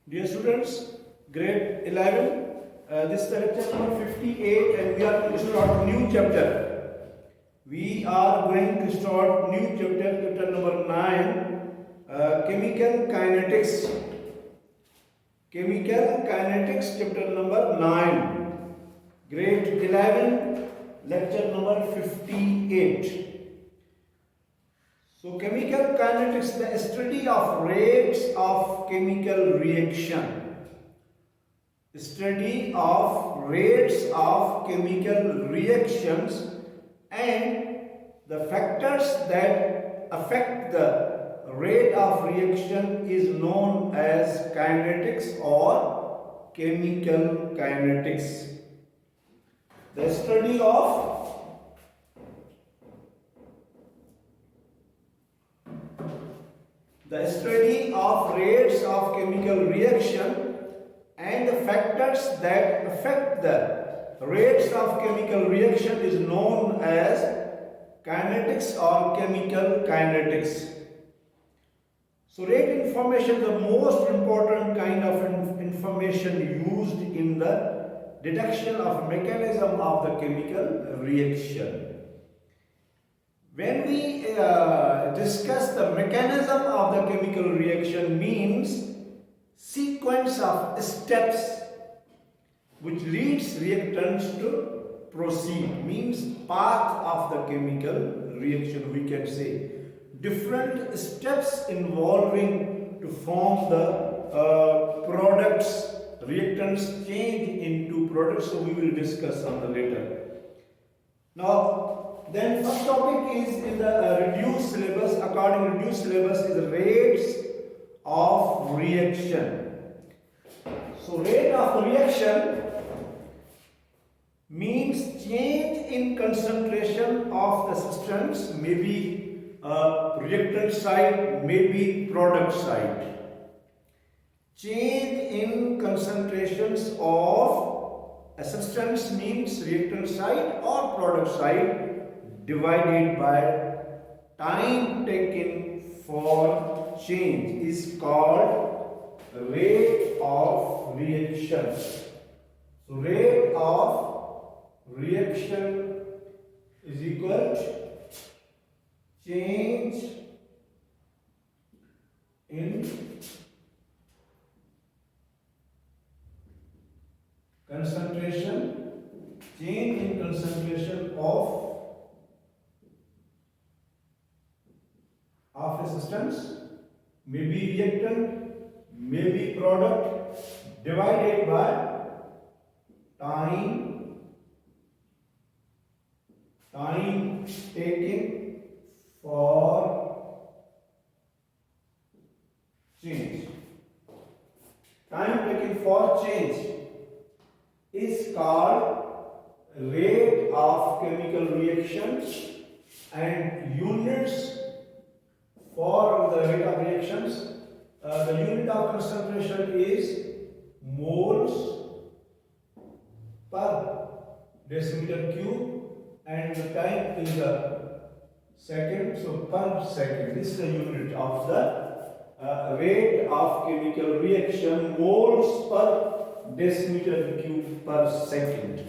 Dear students, grade 11, this is the lecture number 58 and we are going to start a new chapter. We are going to start new chapter number 9, Chemical Kinetics. Chemical Kinetics, chapter number 9, grade 11, lecture number 58. So, chemical kinetics, the study of rates of chemical reaction. Study of rates of chemical reactions and the factors that affect the rate of reaction is known as kinetics or chemical kinetics. The study of rates of chemical reaction and the factors that affect the rates of chemical reaction is known as kinetics or chemical kinetics. So rate information, the most important kind of information used in the detection of mechanism of the chemical reaction. When we discuss the mechanism of the chemical reaction, means sequence of steps which leads reactants to proceed, means path of the chemical reaction, we can say. Different steps involving to form the products, reactants change into products, so we will discuss on the later. Now, then first topic is in the reduced syllabus. According to reduced syllabus is rates of reaction. So rate of reaction means change in concentration of the substance, maybe reactant side, maybe product side. Change in concentrations of a substance means reactant side or product side divided by time taken for change is called rate of reaction. So rate of reaction is equal to change in concentration, change in concentration of a substance, maybe reactant, maybe product, divided by time taken for change. Time taken for change is called rate of chemical reactions, and units for the rate of reactions, the unit of concentration is moles per decimeter cube and the time is the second, so per second. This is the unit of the rate of chemical reaction, moles per decimeter cube per second.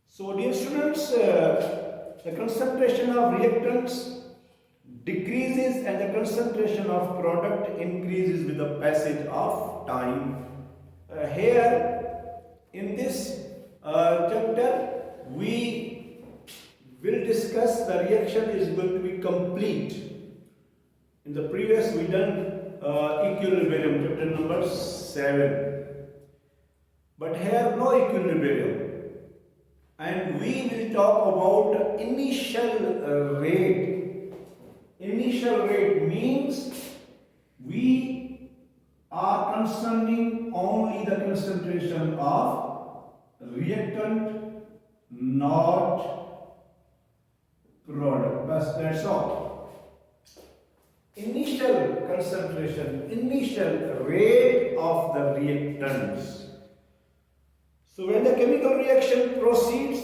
So dear students, the concentration of reactants decreases and the concentration of product increases with the passage of time. Here in this chapter we will discuss the reaction is going to be complete. In the previous we done equilibrium, chapter number 7, but here no equilibrium, and we will talk about initial rate. Initial rate means we are concerning only the concentration of reactant, not product. But that's all. Initial concentration, initial rate of the reactants. So when the chemical reaction proceeds,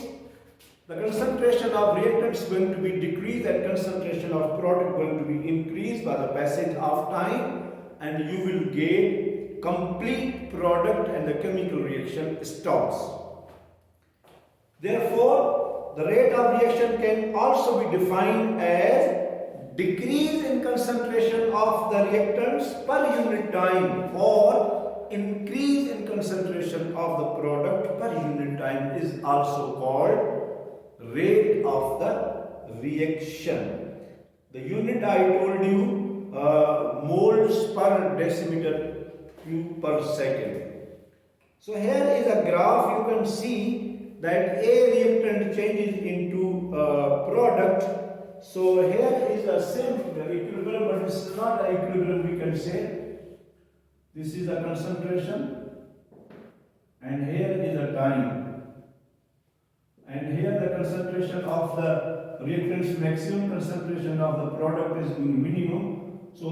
the concentration of reactants is going to be decreased and concentration of product going to be increased by the passage of time, and you will get complete product and the chemical reaction stops. Therefore, the rate of reaction can also be defined as decrease in concentration of the reactants per unit time or increase in concentration of the product per unit time is also called rate of the reaction. The unit I told you moles per decimeter cube per second. So here is a graph. You can see that a reactant changes into product. So here is a same equilibrium, but this is not an equilibrium, we can say. This is a concentration and here is a time. And here the concentration of the reactant's maximum, concentration of the product is minimum. So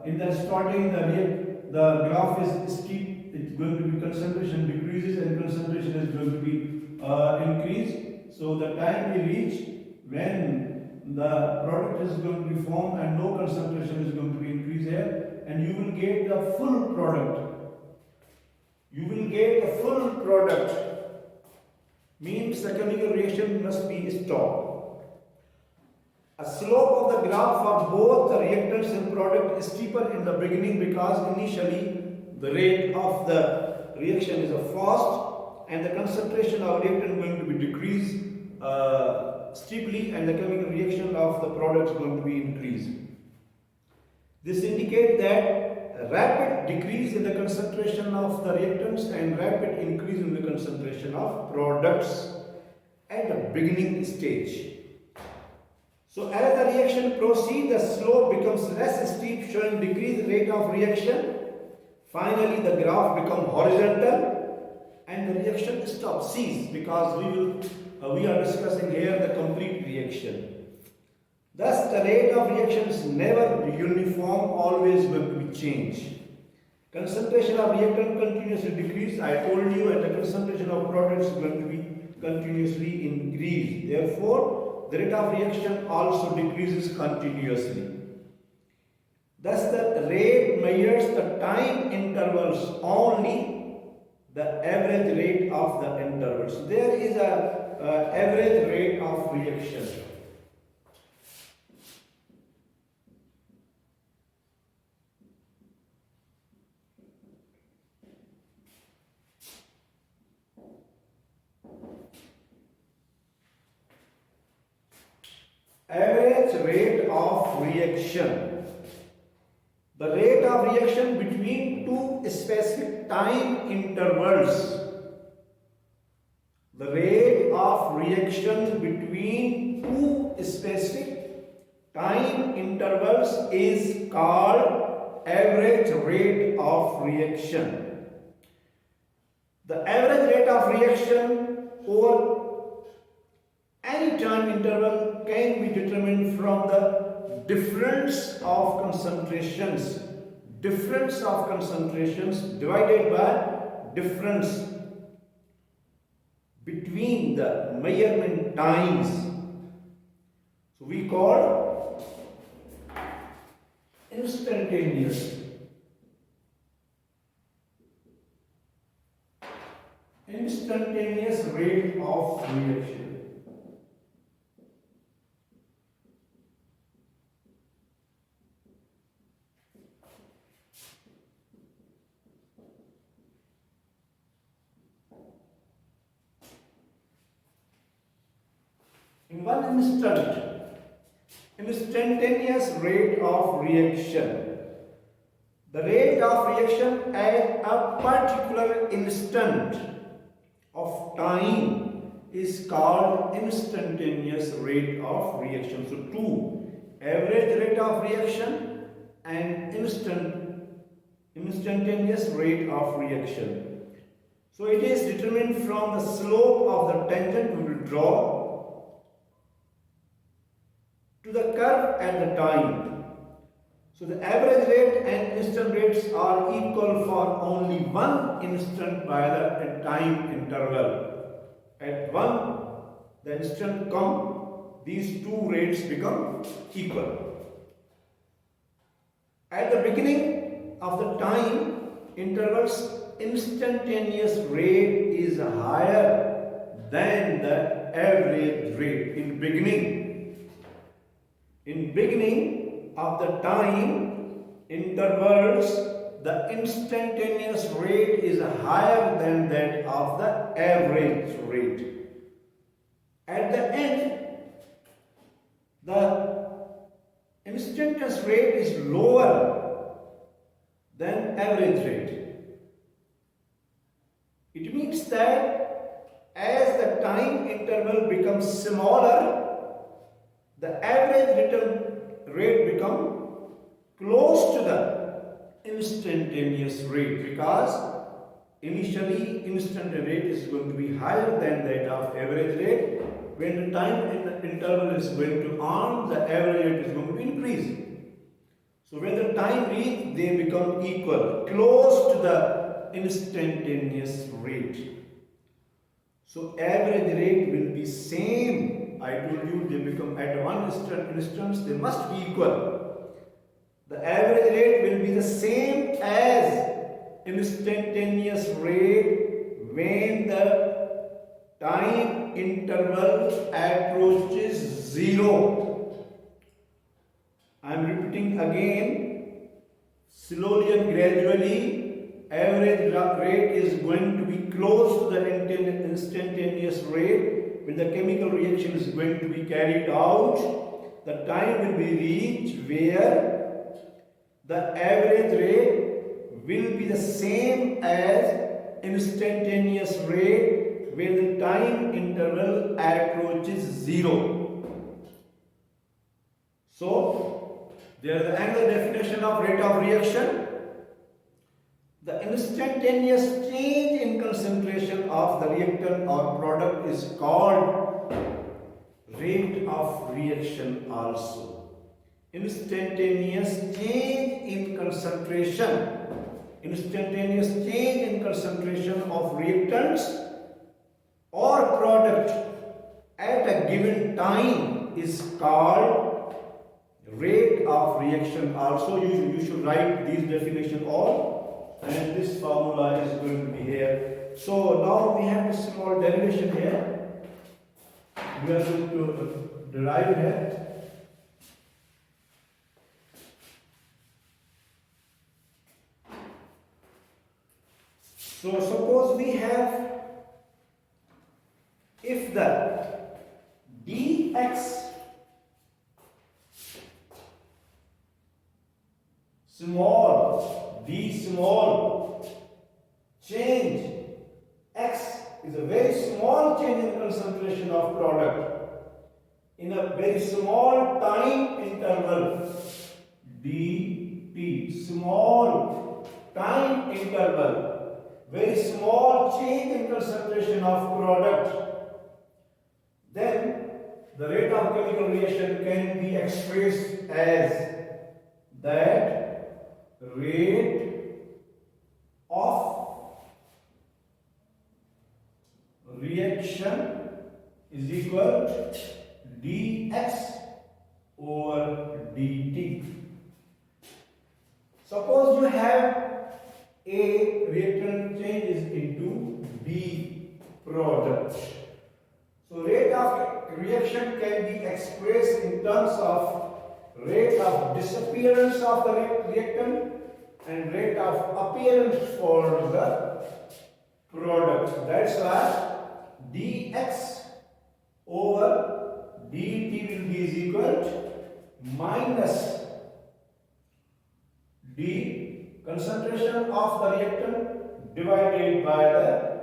in the starting the graph is steep. It's going to be concentration decreases and concentration is going to be increased. So the time we reach when the product is going to be formed and no concentration is going to be increased here, and you will get the full product. You will get the full product. Means the chemical reaction must be stopped. A slope of the graph for both the reactants and product is steeper in the beginning because initially the rate of the reaction is fast and the concentration of reactant is going to be decreased steeply and the chemical reaction of the product is going to be increased. This indicates that rapid decrease in the concentration of the reactants and rapid increase in the concentration of products at the beginning stage. So as the reaction proceeds, the slope becomes less steep, showing decreased rate of reaction. Finally, the graph becomes horizontal and the reaction stops, cease, because we are discussing here the complete reaction. Thus, the rate of reaction is never uniform, always going to be changed. Concentration of reactant continuously decrease, I told you, and the concentration of products is going to be continuously increased. Therefore, the rate of reaction also decreases continuously. Thus, the rate measures the time intervals, only the average rate of the intervals. So there is a average rate of reaction. Average rate of reaction. The rate of reaction between two specific time intervals. The rate of reaction between two specific time intervals is called average rate of reaction. The average rate of reaction over any time interval can be determined from the difference of concentrations divided by difference between the measurement times. So we call instantaneous rate of reaction. In one instant, instantaneous rate of reaction. The rate of reaction at a particular instant of time is called instantaneous rate of reaction. So two, average rate of reaction and instantaneous rate of reaction. So it is determined from the slope of the tangent we will draw to the curve at the time. So the average rate and instant rates are equal for only one instant by the time interval. At one, the instant come, these two rates become equal. At the beginning, of the time interval's instantaneous rate is higher than the average rate. In beginning of the time intervals, the instantaneous rate is higher than that of the average rate. At the end, the instantaneous rate is lower than average rate. It means that as the time interval becomes smaller, the average return rate becomes close to the instantaneous rate, because initially instant rate is going to be higher than that of average rate. When the time interval is going to on, the average rate is going to increase. So when the time reach, they become equal, close to the instantaneous rate. So average rate will be same. I told you they become at one instance they must be equal. The average rate will be the same as instantaneous rate when the time interval approaches 0. I am repeating again, slowly and gradually, average rate is going to be close to the instantaneous rate. When the chemical reaction is going to be carried out, the time will be reached where the average rate will be the same as instantaneous rate when the time interval approaches 0. So, there is another definition of rate of reaction. The instantaneous change in concentration of the reactant or product is called rate of reaction also. Instantaneous change in concentration. Instantaneous change in concentration of reactants or product at a given time is called rate of reaction. Also, you should write these definitions all, and this formula is going to be here. So now we have a small derivation here. We are going to derive here. So suppose we have, if the dx small, d small change, x is a very small change in concentration of product in a very small time interval, dt, small time interval, very small change in concentration of product, then the rate of chemical reaction can be expressed as that rate of reaction is equal to dx over dt. Suppose you have A reactant changes into B product. So rate of reaction can be expressed in terms of rate of disappearance of the reactant and rate of appearance for the product. That's why dx over dt will be is equal to minus d concentration of the reactant divided by the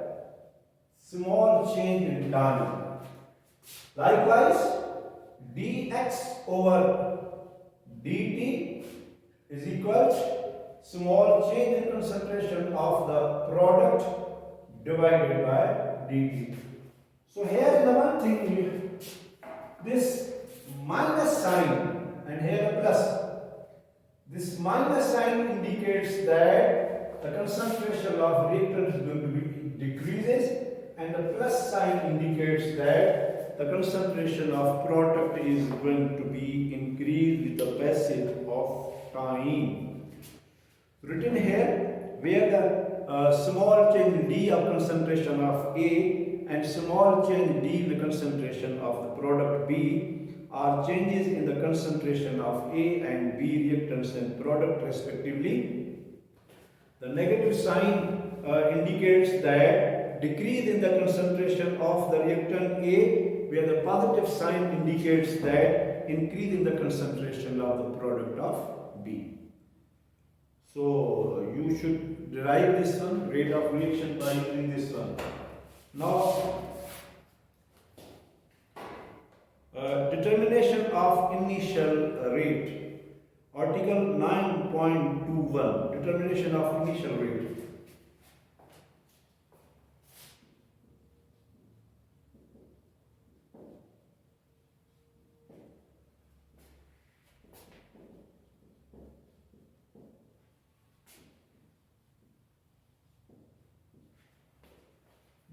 small change in time. Likewise, dx over dt is equal to small change in concentration of the product divided by dt. So here the one thing, this minus sign and here a plus. This minus sign indicates that the concentration of reactant is going to be decreases, and the plus sign indicates that the concentration of product is going to be increased with the passage of time. written here, where the small change in D of concentration of A and small change D in the concentration of the product B are changes in the concentration of A and B reactants and product respectively. The negative sign indicates that decrease in the concentration of the reactant A, where the positive sign indicates that increase in the concentration of the product of B. So you should derive this one, rate of reaction, by using this one. Now, determination of initial rate. Article 9.21, determination of initial rate.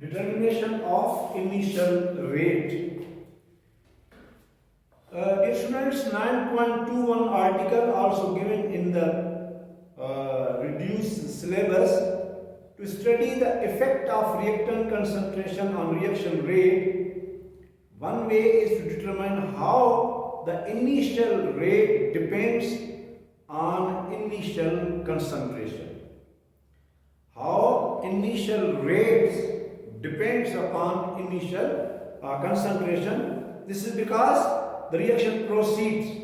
Determination of initial rate. Dear students, 9.21 article also given in the reduced syllabus. To study the effect of reactant concentration on reaction rate, one way is to determine how the initial rate depends on initial concentration. How initial rates depends upon initial concentration. This is because the reaction proceeds.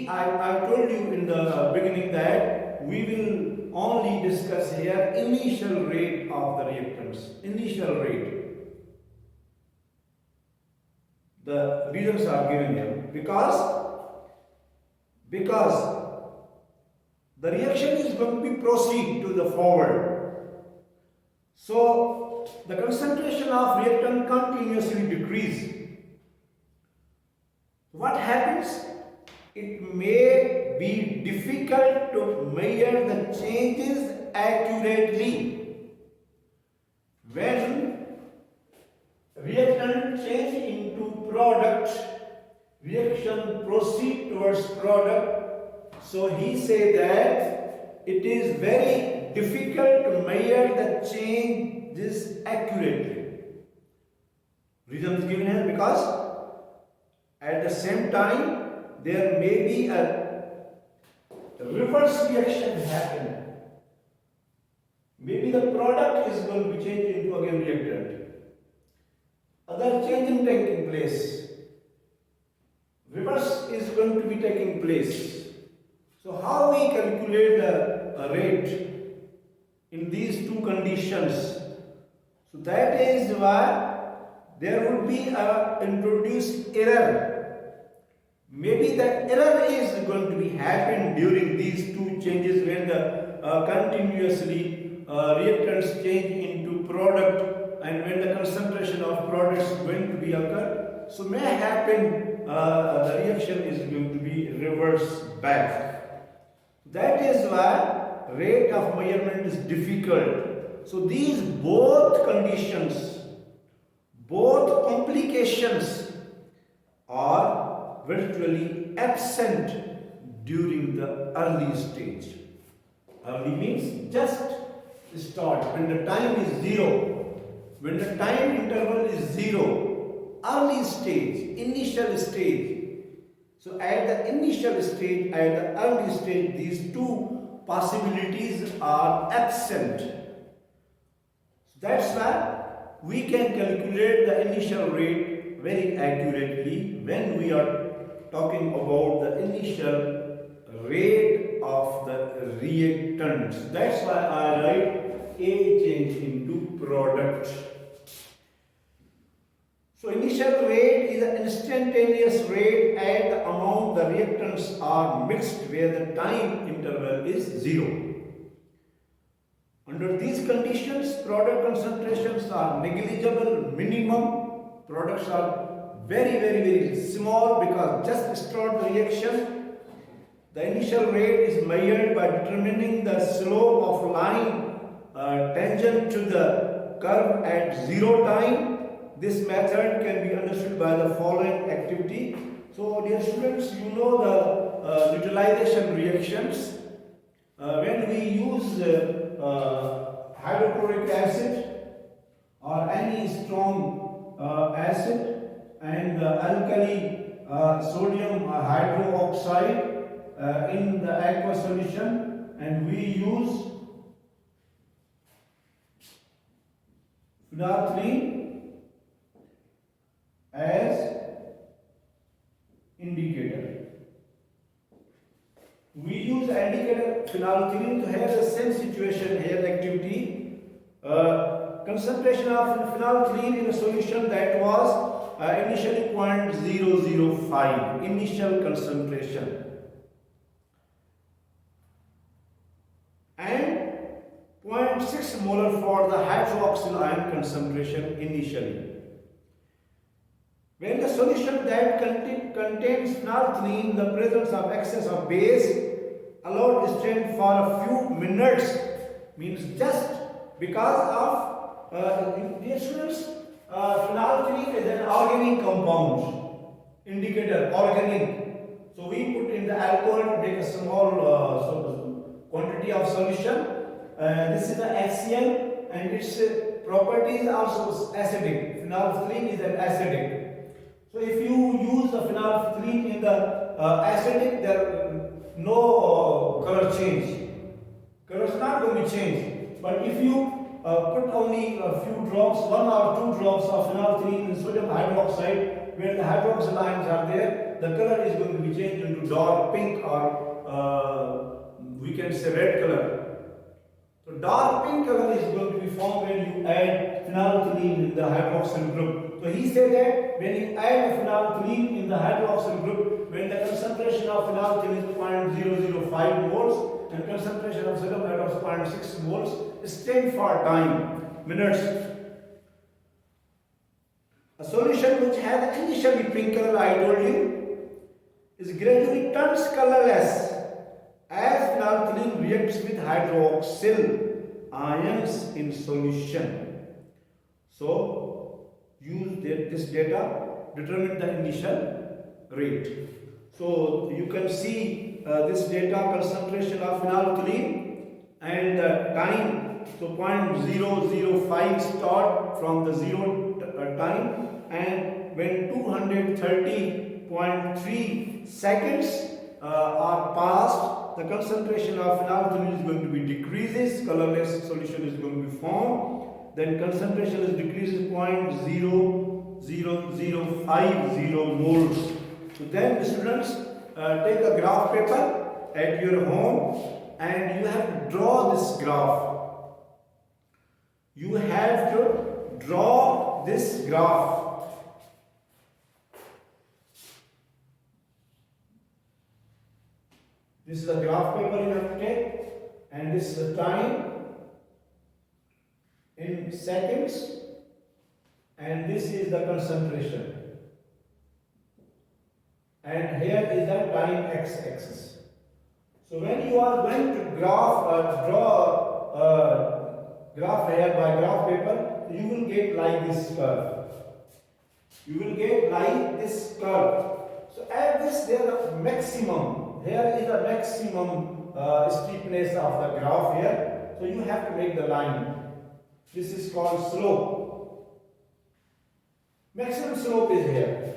I told you in the beginning that we will only discuss here initial rate of the reactants. Initial rate. The reasons are given here. Because the reaction is going to be proceed to the forward. So the concentration of reactant continuously decrease. What happens? It may be difficult to measure the changes accurately. When reactant change into product, reaction proceed towards product. So he said that it is very difficult to measure the changes accurately. Reason is given here because at the same time there may be a reverse reaction happen. Maybe the product is going to be changed into again reactant. Other changing taking place. Reverse is going to be taking place. So how we calculate the rate in these two conditions? So that is why there would be a introduced error. Maybe the error is going to be happen during these two changes when the continuously reactants change into product and when the concentration of products is going to be occur. So may happen the reaction is going to be reversed back. That is why rate of measurement is difficult. So these both conditions, both complications are virtually absent during the early stage. Early means just start, when the time is zero, when the time interval is zero, early stage, initial stage. So at the initial stage, at the early stage, these two possibilities are absent. So that's why we can calculate the initial rate very accurately when we are talking about the initial rate of the reactants. That's why I write A change into product. So initial rate is an instantaneous rate at the amount the reactants are mixed where the time interval is zero. Under these conditions, product concentrations are negligible, minimum. Products are very small because just start the reaction. The initial rate is measured by determining the slope of line tangent to the curve at zero time. This method can be understood by the following activity. So dear students, you know the neutralization reactions. when we use hydrochloric acid or any strong acid and alkali sodium hydroxide in the aqua solution, and we use phenolphthalein as indicator. We use indicator phenolphthalein to have the same situation here, activity. Concentration of phenolphthalein in a solution that was initially 0.005 initial concentration, and 0.6 molar for the hydroxyl ion concentration initially. When the solution that contains phenolphthalein, the presence of excess of base allowed stand for a few minutes, means just because of students, phenolphthalein is an organic compound, indicator organic. So we put in the alcohol to make a small quantity of solution. This is the HCl, and its properties also acidic. Phenolphthalein is an acidic. So if you use the phenolphthalein in the acidic, there no color change. Color is not going to change. But if you put only a few drops, 1 or 2 drops of phenolphthalein in sodium hydroxide, where the hydroxyl ions are there, the color is going to be changed into dark pink or we can say red color. So dark pink color is going to be formed when you add phenolphthalein in the hydroxyl group. So he said that when you add phenolphthalein in the hydroxyl group, when the concentration of phenolphthalein is 0.005 moles and concentration of sodium hydroxide is 0.6 moles, stay for time, minutes. A solution which has initially pink color, I told you, is gradually turns colorless as phenolphthalein reacts with hydroxyl ions in solution. So use this data, determine the initial rate. So you can see this data, concentration of phenolphthalein and time. So 0.005 start from the 0 time, and when 230.3 seconds are passed, the concentration of phenolphthalein is going to be decreases, colorless solution is going to be formed. Then concentration is decreases 0.00050 moles. So then students take a graph paper at your home and you have to draw this graph. You have to draw this graph. This is a graph paper you have to take, and this is the time in seconds, and this is the concentration, and here is the time x-axis. So when you are going to draw graph here by graph paper, you will get like this curve. You will get like this curve. So at this there is a maximum. Here is the maximum steepness of the graph here. So you have to make the line. This is called slope. Maximum slope is here.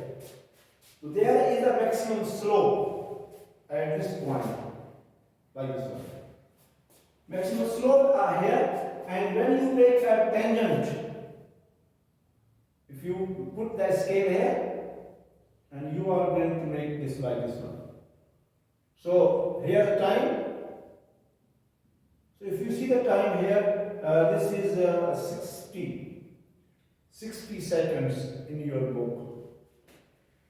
So there is a maximum slope at this point, like this one. Maximum slope are here, and when you make a tangent, if you put the scale here, and you are going to make this like this one. So here the time. So if you see the time here, this is 60 seconds in your book,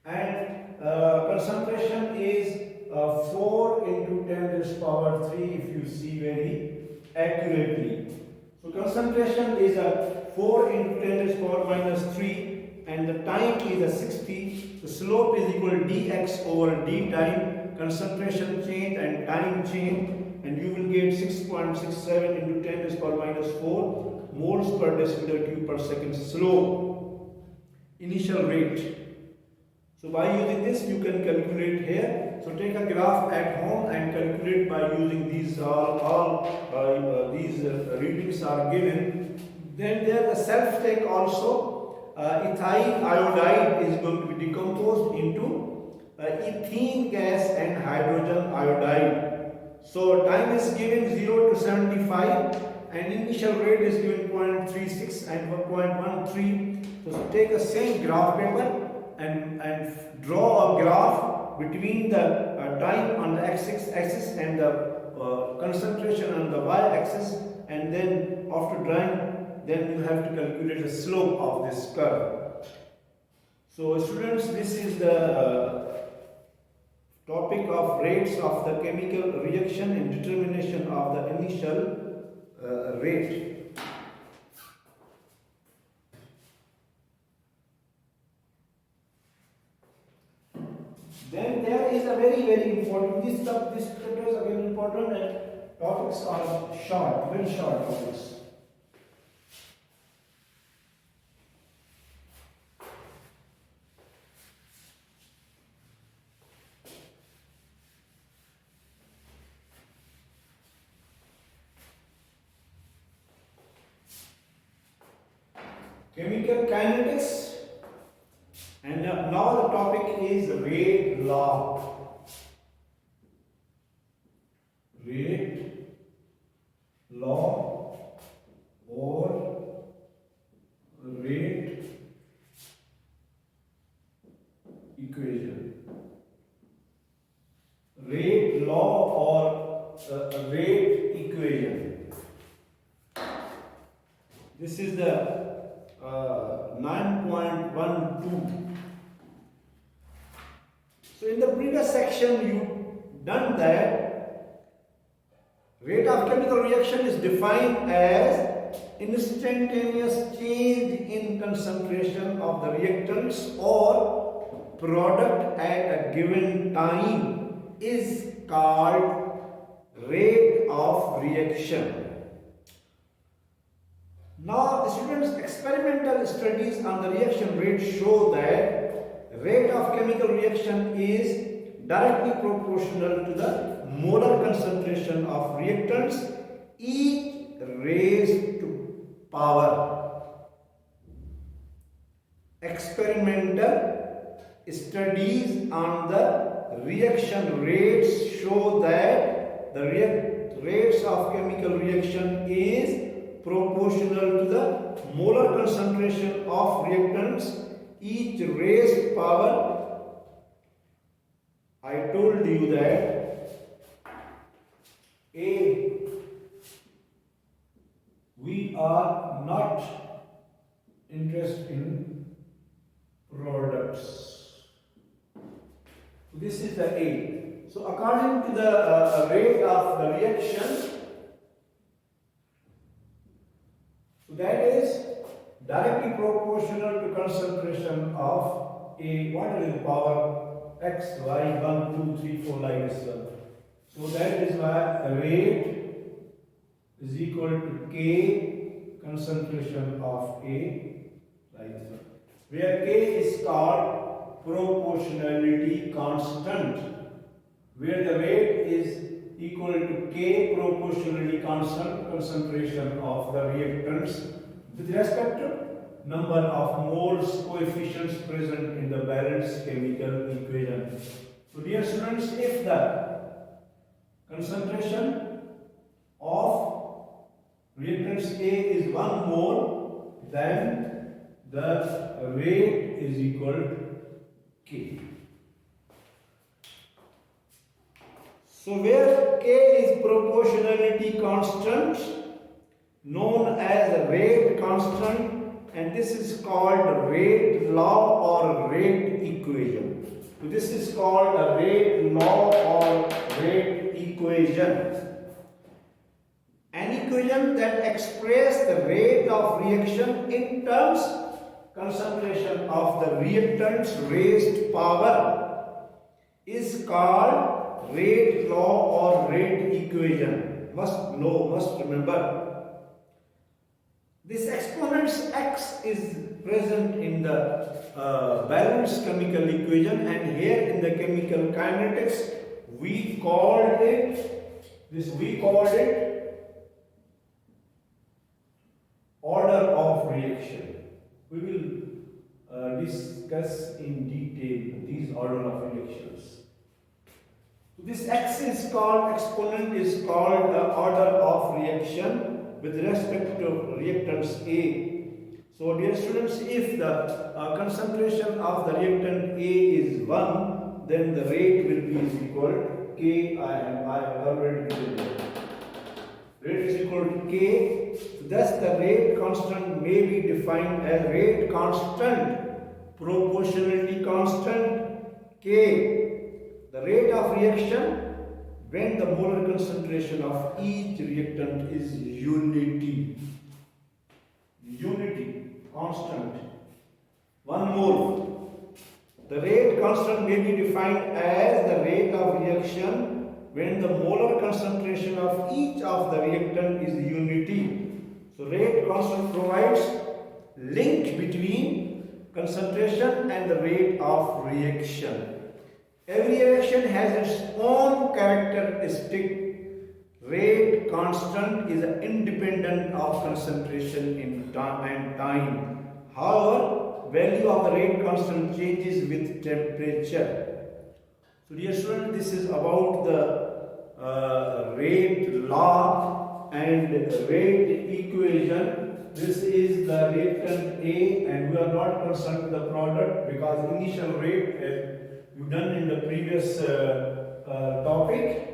and concentration is 4 into 10 raised power 3 if you see very accurately. So concentration is 4 into 10 raised power minus 3, and the time is 60. The slope is equal to dx over d time, concentration change and time change, and you will get 6.67 into 10 raised power minus 4 moles per decimeter cube per second slope, initial rate. So by using this you can calculate here So take a graph at home and calculate by using these these readings are given. Then there the self take also. Ethyl iodide is going to be decomposed into ethene gas and hydrogen iodide. So time is given 0 to 75 and initial rate is given 0.36 and 0.13. So take a same graph paper and draw a graph between the time on the x-axis and the concentration on the y-axis, and then after drawing, then you have to calculate the slope of this curve. So students, this is the topic of rates of the chemical reaction and determination of the initial rate. Then there is a very important, this chapter is again important, and topics are short, very short topics. Chemical kinetics. And now the topic is rate law. Rate law or rate equation. Rate law or rate equation. This is the 9.12. So in the previous section you done that rate of chemical reaction is defined as instantaneous change in concentration of the reactants or product at a given time is called rate of reaction. Now, students, experimental studies on the reaction rate show that rate of chemical reaction is directly proportional to the molar concentration of reactants, each raised to power. Experimental studies on the reaction rates show that the rates of chemical reaction is proportional to the molar concentration of reactants, each raised power. I told you that we are not interested in products. This is the A. So according to the rate of the reaction, so that is directly proportional to concentration of A, what is the power x, y, 1, 2, 3, 4 like this. So that is why rate is equal to K concentration of A like this, where K is called proportionality constant, where the rate is equal to K proportionally constant concentration of the reactants with respect to number of moles coefficients present in the balanced chemical equation. So dear students, if the concentration of reactants A is 1 mole, then the rate is equal to K. So where K is proportionality constant, known as rate constant, and this is called rate law or rate equation. So this is called a rate law or rate equation. An equation that expresses the rate of reaction in terms concentration of the reactants raised power is called rate law or rate equation. Must remember. This exponents x is present in the balanced chemical equation, and here in the chemical kinetics we called it order of reaction. We will discuss in detail these order of reactions. This x is called, exponent is called order of reaction with respect to reactants A. So dear students, if the concentration of the reactant A is 1, then the rate will be is equal to K. I have already given it. Rate is equal to K. So thus the rate constant may be defined as rate constant, proportionality constant, K. The rate of reaction when the molar concentration of each reactant is unity. Unity, constant. 1 mole. The rate constant may be defined as the rate of reaction when the molar concentration of each of the reactant is unity. So rate constant provides link between concentration and the rate of reaction. Every reaction has its own characteristic. Rate constant is independent of concentration in time. However, value of the rate constant changes with temperature. So dear students, this is about the rate law and rate equation. This is the reactant A, and we are not concerned with the product because initial rate you done in the previous topic.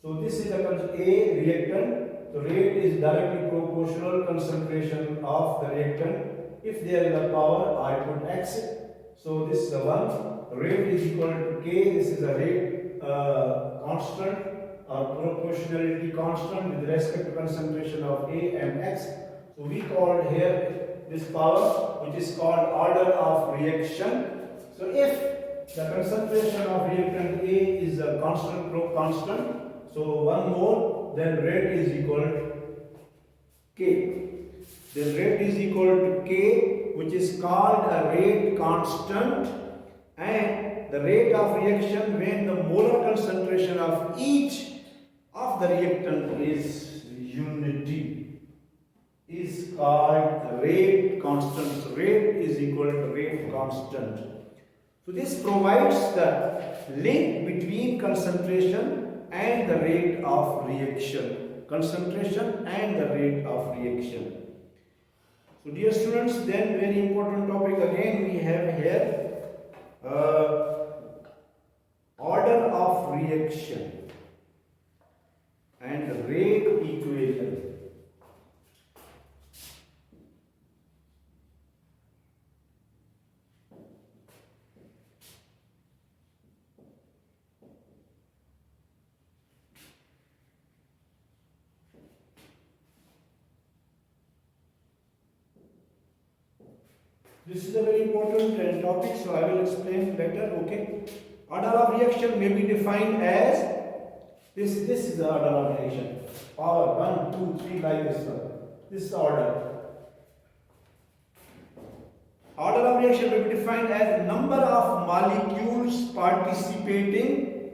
So this is A reactant. The rate is directly proportional concentration of the reactant. If there is a power, I put X. So this is the one. Rate is equal to K. This is a rate constant or proportionality constant with respect to concentration of A and X. So we called here this power, which is called order of reaction. So if the concentration of reactant A is a constant, so 1 mole, then rate is equal to K. Then rate is equal to K, which is called a rate constant, and the rate of reaction when the molar concentration of each of the reactant is unity is called rate constant. So rate is equal to rate constant. So this provides the link between concentration and the rate of reaction. Concentration and the rate of reaction. So dear students, then very important topic again we have here, order of reaction and rate equation. This is a very important topic, so I will explain later. Okay. Order of reaction may be defined as this. This is the order of reaction. Power 1, 2, 3 like this one. This is the order. Order of reaction may be defined as number of molecules participating.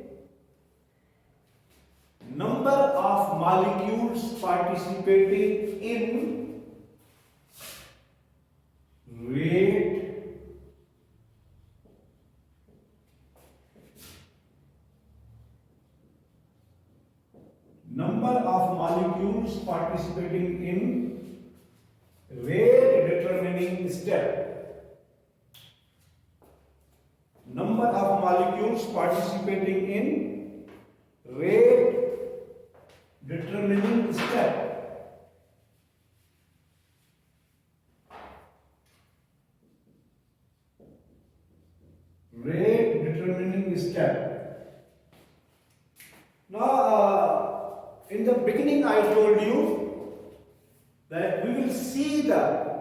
Number of molecules participating in rate number of molecules participating in rate determining step. Number of molecules participating in rate determining step. Rate determining step. Now, in the beginning, I told you that we will see the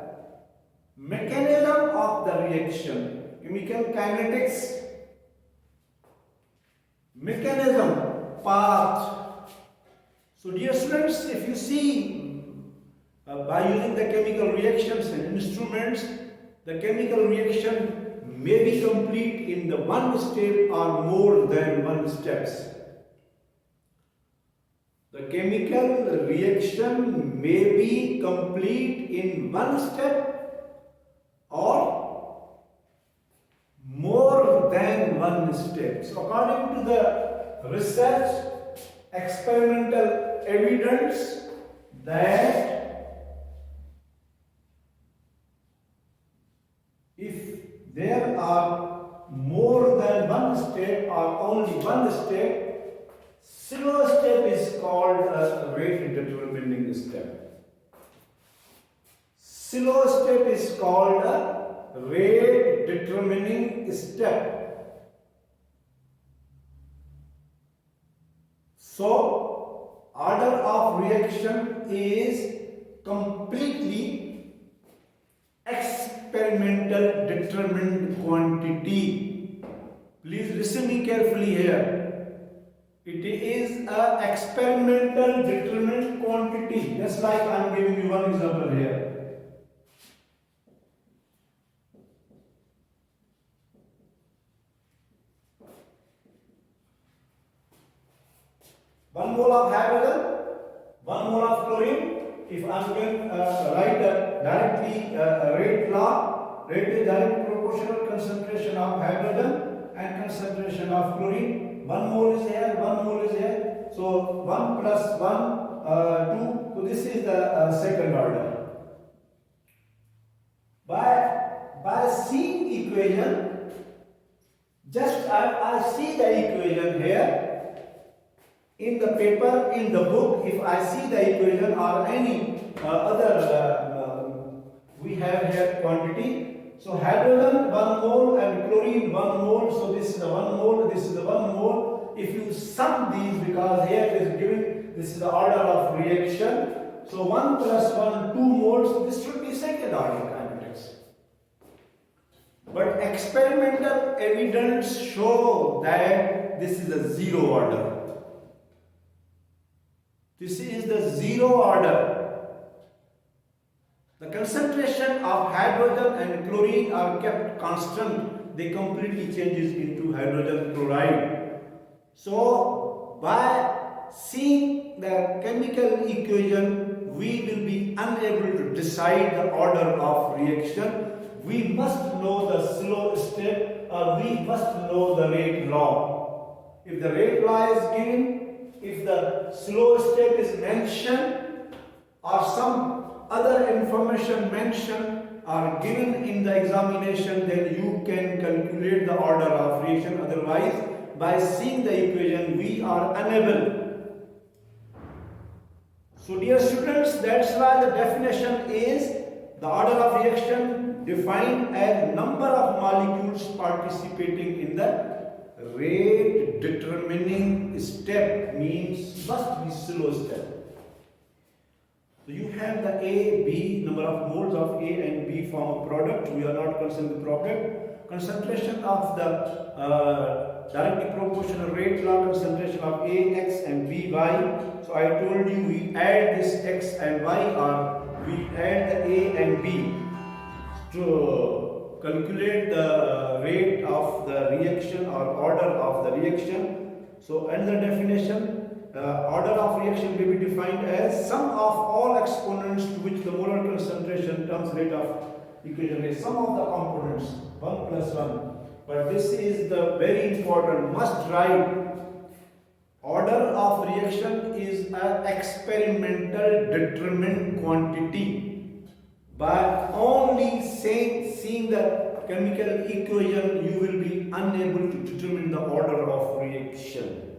mechanism of the reaction, chemical kinetics, mechanism, path. So, dear students, if you see by using the chemical reactions and instruments, the chemical reaction may be complete in the one step or more than one steps. The chemical reaction may be complete in one step or more than one step. So according to the research, experimental evidence that if there are more than one step or only one step, slow step is called a rate determining step. Slow step is called a rate determining step. So, order of reaction is completely experimental determined quantity. Please listen me carefully here. It is an experimental determined quantity. Just like I am giving you one example here. One mole of hydrogen, 1 mole of chlorine. If I am going to write directly rate law, rate is direct proportional concentration of hydrogen and concentration of chlorine. 1 mole is here, 1 mole is here. So 1 plus 1, 2. So this is the second order. By seeing equation, just I see the equation here. In the paper, in the book, if I see the equation or any other, we have here quantity. So hydrogen 1 mole and chlorine 1 mole. So this is the 1 mole, this is the 1 mole. If you sum these, because here it is given, this is the order of reaction. So 1 plus 1, 2 moles. This should be second order kinetics. But experimental evidence show that this is a zero order. This is the zero order. The concentration of hydrogen and chlorine are kept constant. They completely changes into hydrogen chloride. So, by seeing the chemical equation, we will be unable to decide the order of reaction. We must know the slow step or we must know the rate law. If the rate law is given, if the slow step is mentioned or some other information mentioned or given in the examination, then you can calculate the order of reaction. Otherwise, by seeing the equation, we are unable. So dear students, that's why the definition is the order of reaction defined as number of molecules participating in the rate determining step, means must be slow step. So you have the A, B, number of moles of A and B form a product. We are not concerned with product. Concentration of the directly proportional rate law, concentration of A, X and B, Y. So I told you we add this X and Y, or we add the A and B to calculate the rate of the reaction or order of the reaction. So another definition, order of reaction may be defined as sum of all exponents to which the molar concentration terms rate of equation is sum of the components 1 plus 1. But this is the very important must write. Order of reaction is an experimental determined quantity. By only seeing the chemical equation, you will be unable to determine the order of reaction.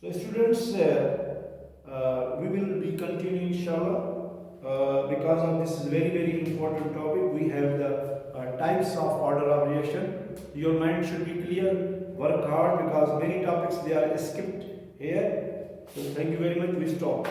So students, we will be continuing inshallah because of this very important topic. We have the types of order of reaction. Your mind should be clear, work hard because many topics they are skipped here. So thank you very much, we stop.